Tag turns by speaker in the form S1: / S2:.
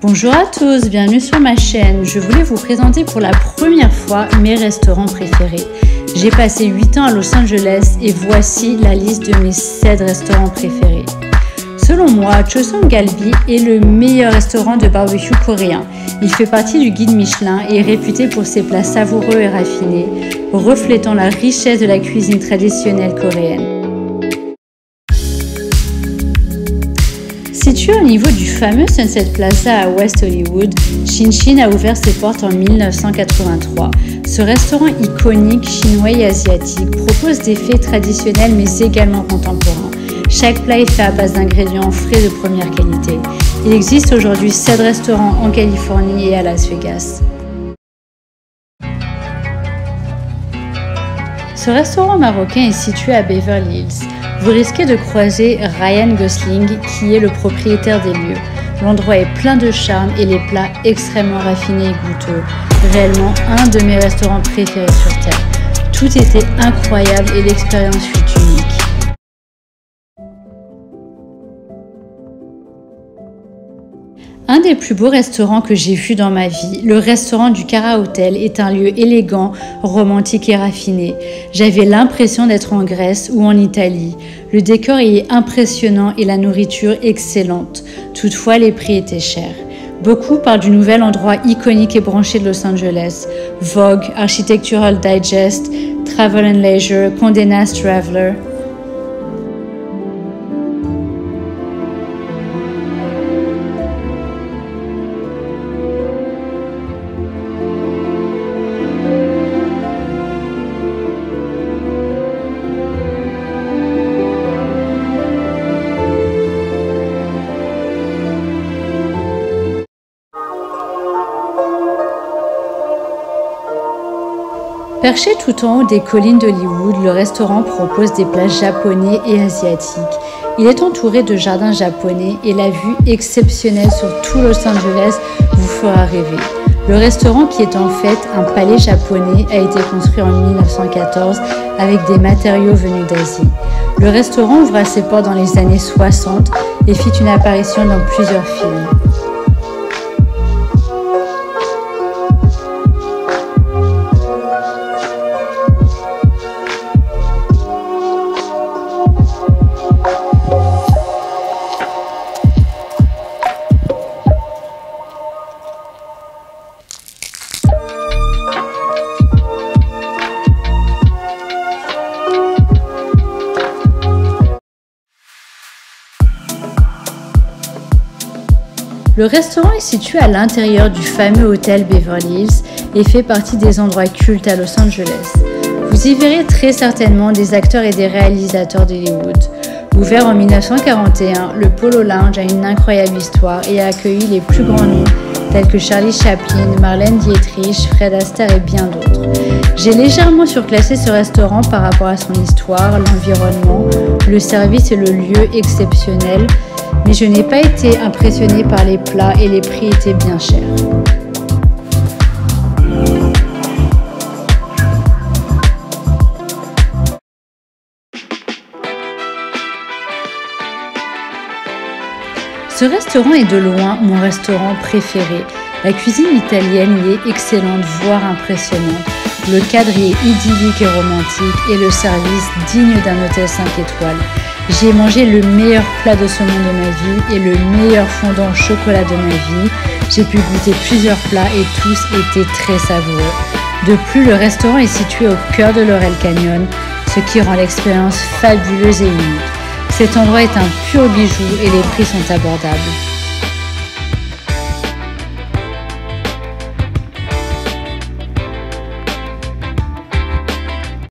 S1: Bonjour à tous, bienvenue sur ma chaîne. Je voulais vous présenter pour la première fois mes restaurants préférés. J'ai passé 8 ans à Los Angeles et voici la liste de mes 7 restaurants préférés. Selon moi, Chosun Galbi est le meilleur restaurant de barbecue coréen. Il fait partie du guide Michelin et est réputé pour ses plats savoureux et raffinés, reflétant la richesse de la cuisine traditionnelle coréenne. Situé au niveau du fameux Sunset Plaza à West Hollywood, Shin Shin a ouvert ses portes en 1983. Ce restaurant iconique chinois et asiatique propose des faits traditionnels mais également contemporains. Chaque plat est fait à base d'ingrédients frais de première qualité. Il existe aujourd'hui 7 restaurants en Californie et à Las Vegas. Ce restaurant marocain est situé à Beverly Hills. Vous risquez de croiser Ryan Gosling, qui est le propriétaire des lieux. L'endroit est plein de charme et les plats extrêmement raffinés et goûteux. Réellement un de mes restaurants préférés sur Terre. Tout était incroyable et l'expérience fut unique. Un des plus beaux restaurants que j'ai vu dans ma vie, le restaurant du Cara Hotel, est un lieu élégant, romantique et raffiné. J'avais l'impression d'être en Grèce ou en Italie. Le décor y est impressionnant et la nourriture excellente. Toutefois, les prix étaient chers. Beaucoup parlent du nouvel endroit iconique et branché de Los Angeles. Vogue, Architectural Digest, Travel and Leisure, Condé Nast Traveler. Perché tout en haut des collines d'Hollywood, le restaurant propose des plats japonais et asiatiques. Il est entouré de jardins japonais et la vue exceptionnelle sur tout Los Angeles vous fera rêver. Le restaurant, qui est en fait un palais japonais, a été construit en 1914 avec des matériaux venus d'Asie. Le restaurant ouvra ses portes dans les années 60 et fit une apparition dans plusieurs films. Le restaurant est situé à l'intérieur du fameux hôtel Beverly Hills et fait partie des endroits cultes à Los Angeles. Vous y verrez très certainement des acteurs et des réalisateurs d'Hollywood. Ouvert en 1941, le Polo Lounge a une incroyable histoire et a accueilli les plus grands noms tels que Charlie Chaplin, Marlène Dietrich, Fred Astaire et bien d'autres. J'ai légèrement surclassé ce restaurant par rapport à son histoire, l'environnement, le service et le lieu exceptionnel. Mais je n'ai pas été impressionnée par les plats et les prix étaient bien chers. Ce restaurant est de loin mon restaurant préféré. La cuisine italienne y est excellente, voire impressionnante. Le cadre y est idyllique et romantique et le service digne d'un hôtel 5 étoiles. J'ai mangé le meilleur plat de saumon de ma vie et le meilleur fondant au chocolat de ma vie. J'ai pu goûter plusieurs plats et tous étaient très savoureux. De plus, le restaurant est situé au cœur de Laurel Canyon, ce qui rend l'expérience fabuleuse et unique. Cet endroit est un pur bijou et les prix sont abordables.